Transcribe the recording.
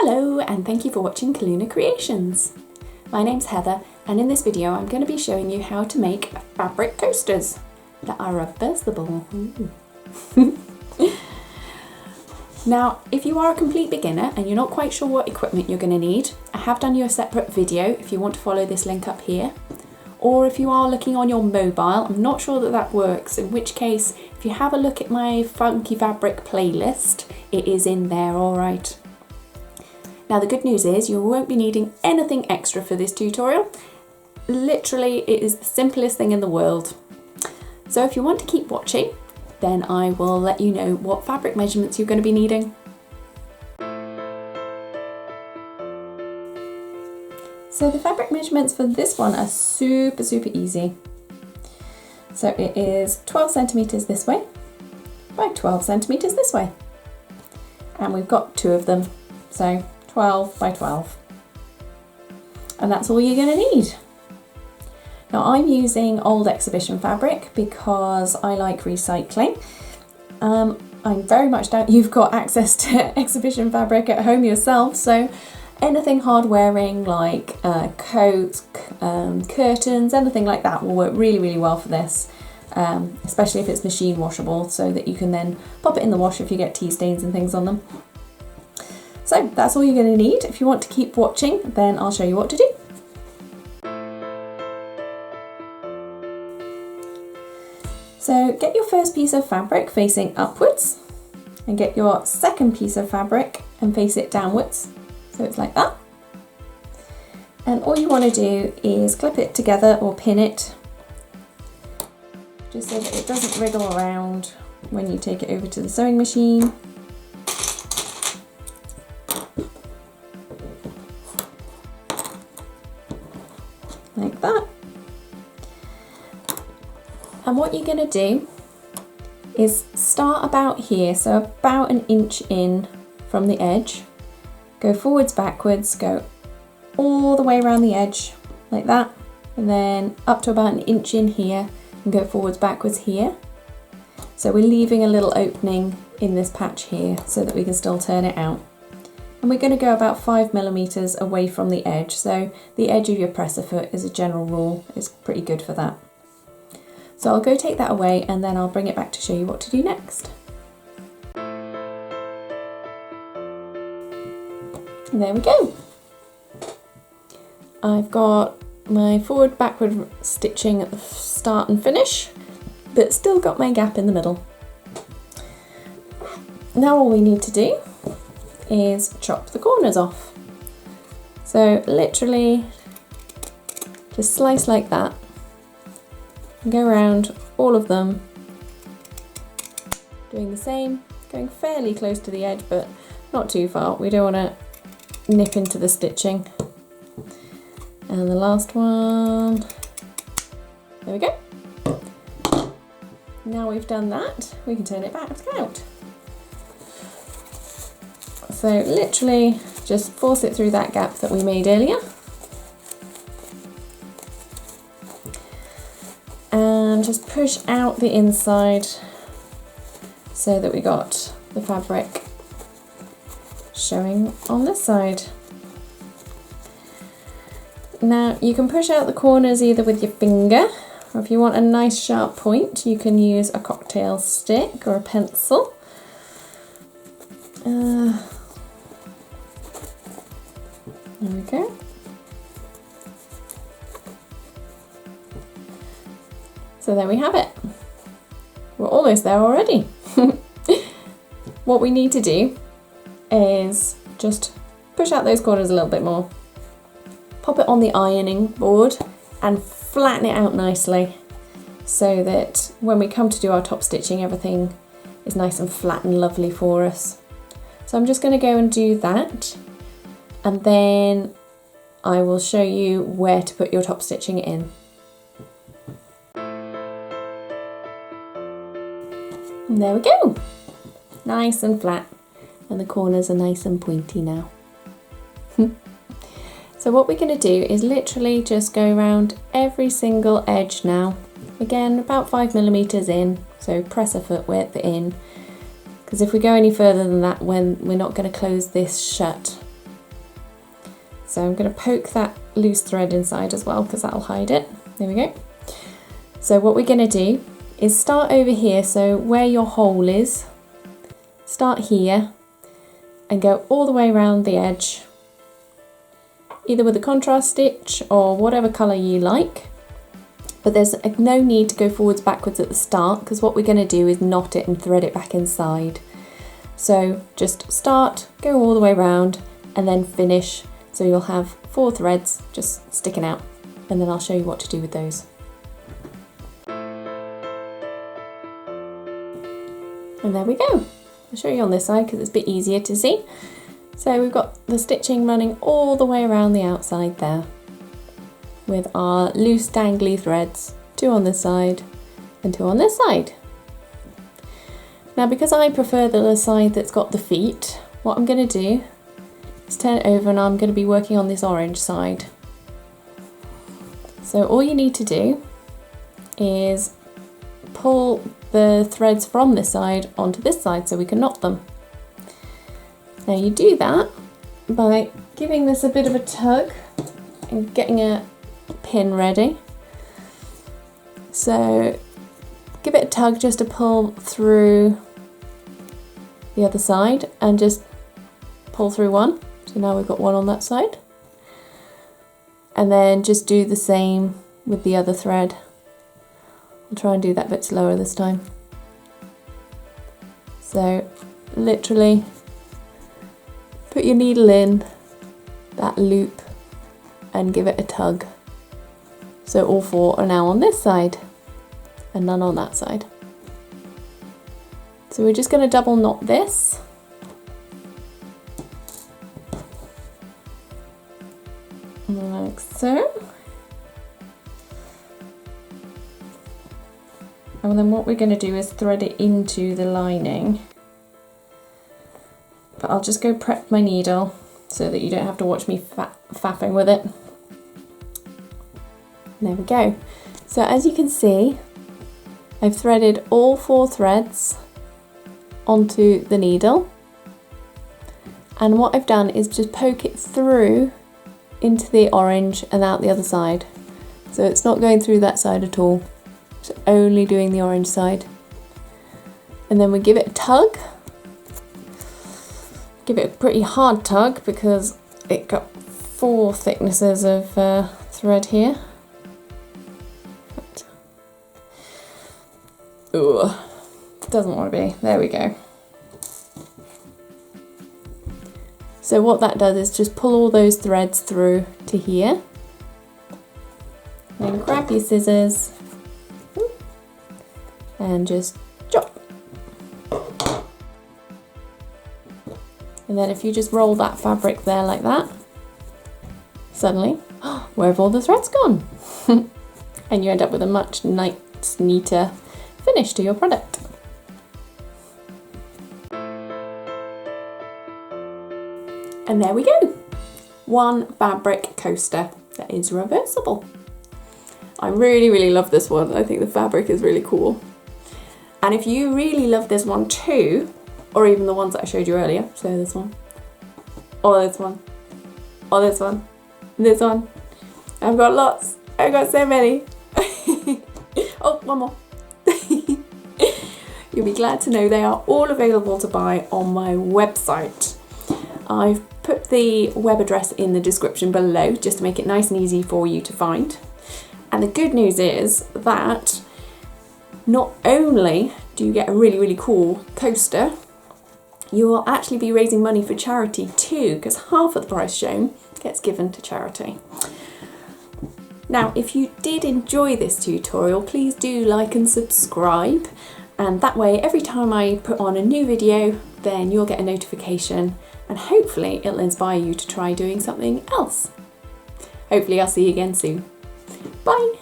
Hello and thank you for watching Kaluna Creations. My name's Heather and in this video I'm going to be showing you how to make fabric coasters that are reversible. Now if you are a complete beginner and you're not quite sure what equipment you're going to need, I have done you a separate video if you want to follow this link up here. Or if you are looking on your mobile, I'm not sure that works, in which case if you have a look at my funky fabric playlist, it is in there alright. Now the good news is you won't be needing anything extra for this tutorial. Literally it is the simplest thing in the world. So if you want to keep watching, then I will let you know what fabric measurements you're going to be needing. So the fabric measurements for this one are super easy. So it is 12 centimeters this way by 12 centimeters this way. And we've got two of them. So 12 by 12. And that's all you're going to need. Now I'm using old exhibition fabric because I like recycling. I very much doubt you've got access to exhibition fabric at home yourself, so anything hard wearing like coats, curtains, anything like that will work really well for this, especially if it's machine washable, so that you can then pop it in the wash if you get tea stains and things on them. So that's all you're going to need. If you want to keep watching, then I'll show you what to do. So get your first piece of fabric facing upwards and get your second piece of fabric and face it downwards. So it's like that. And all you want to do is clip it together or pin it just so that it doesn't wriggle around when you take it over to the sewing machine. Like that. And what you're going to do is start about here, so about an inch in from the edge, go forwards, backwards, go all the way around the edge like that, and then up to about an inch in here and go forwards, backwards here. So we're leaving a little opening in this patch here so that we can still turn it out. And we're going to go about 5 millimeters away from the edge, so the edge of your presser foot as a general rule is pretty good for that. So I'll go take that away and then I'll bring it back to show you what to do next. And there we go. I've got my forward backward stitching at the start and finish, but still got my gap in the middle. Now all we need to do is chop the corners off. So literally just slice like that and go around all of them, doing the same, going fairly close to the edge but not too far. We don't want to nip into the stitching. And the last one, there we go. Now we've done that, we can turn it back out. So literally just force it through that gap that we made earlier. And just push out the inside so that we got the fabric showing on this side. Now you can push out the corners either with your finger, or if you want a nice sharp point you can use a cocktail stick or a pencil. There we go. So there we have it. We're almost there already. What we need to do is just push out those corners a little bit more. Pop it on the ironing board and flatten it out nicely so that when we come to do our top stitching everything is nice and flat and lovely for us. So I'm just going to go and do that, and then I will show you where to put your top stitching in. And there we go, nice and flat, and the corners are nice and pointy now. So what we're going to do is literally just go around every single edge now, again about 5 millimeters in, so presser foot width in, because if we go any further than that, when we're not going to close this shut So I'm going to poke that loose thread inside as well because that'll hide it. There we go. So what we're going to do is start over here, so where your hole is, start here and go all the way around the edge, either with a contrast stitch or whatever colour you like. But there's no need to go forwards backwards at the start, because what we're going to do is knot it and thread it back inside. So just start, go all the way around and then finish. So you'll have 4 threads just sticking out, and then I'll show you what to do with those. And there we go. I'll show you on this side because it's a bit easier to see. So we've got the stitching running all the way around the outside there, with our loose dangly threads, 2 on this side and 2 on this side. Now, because I prefer the side that's got the feet, what I'm going to do is turn it over, and I'm going to be working on this orange side. So all you need to do is pull the threads from this side onto this side so we can knot them. Now you do that by giving this a bit of a tug and getting a pin ready. So give it a tug just to pull through the other side and just pull through one. So now we've got one on that side. And then just do the same with the other thread. I'll try and do that a bit slower this time. So literally put your needle in that loop and give it a tug. So all 4 are now on this side and none on that side. So we're just going to double knot this. Like so. And then what we're going to do is thread it into the lining. But I'll just go prep my needle so that you don't have to watch me faffing with it. There we go. So as you can see, I've threaded all 4 threads onto the needle. And what I've done is just poke it through into the orange and out the other side. So it's not going through that side at all. It's only doing the orange side. And then we give it a tug. Give it a pretty hard tug because it got 4 thicknesses of thread here. Ooh, doesn't want to be. There we go. So what that does is just pull all those threads through to here. Then grab your scissors and just chop. And then if you just roll that fabric there like that, suddenly, where have all the threads gone? And you end up with a much neater finish to your product. And there we go. One fabric coaster that is reversible. I really love this one. I think the fabric is really cool. And if you really love this one too, or even the ones that I showed you earlier, so this one, or this one, or this one, this one. I've got lots. I've got so many. Oh, one more. You'll be glad to know they are all available to buy on my website. I've put the web address in the description below just to make it nice and easy for you to find. And the good news is that not only do you get a really cool coaster, you will actually be raising money for charity too, because half of the price shown gets given to charity. Now, if you did enjoy this tutorial, please do like and subscribe, and that way every time I put on a new video, then you'll get a notification, and hopefully it'll inspire you to try doing something else. Hopefully I'll see you again soon. Bye!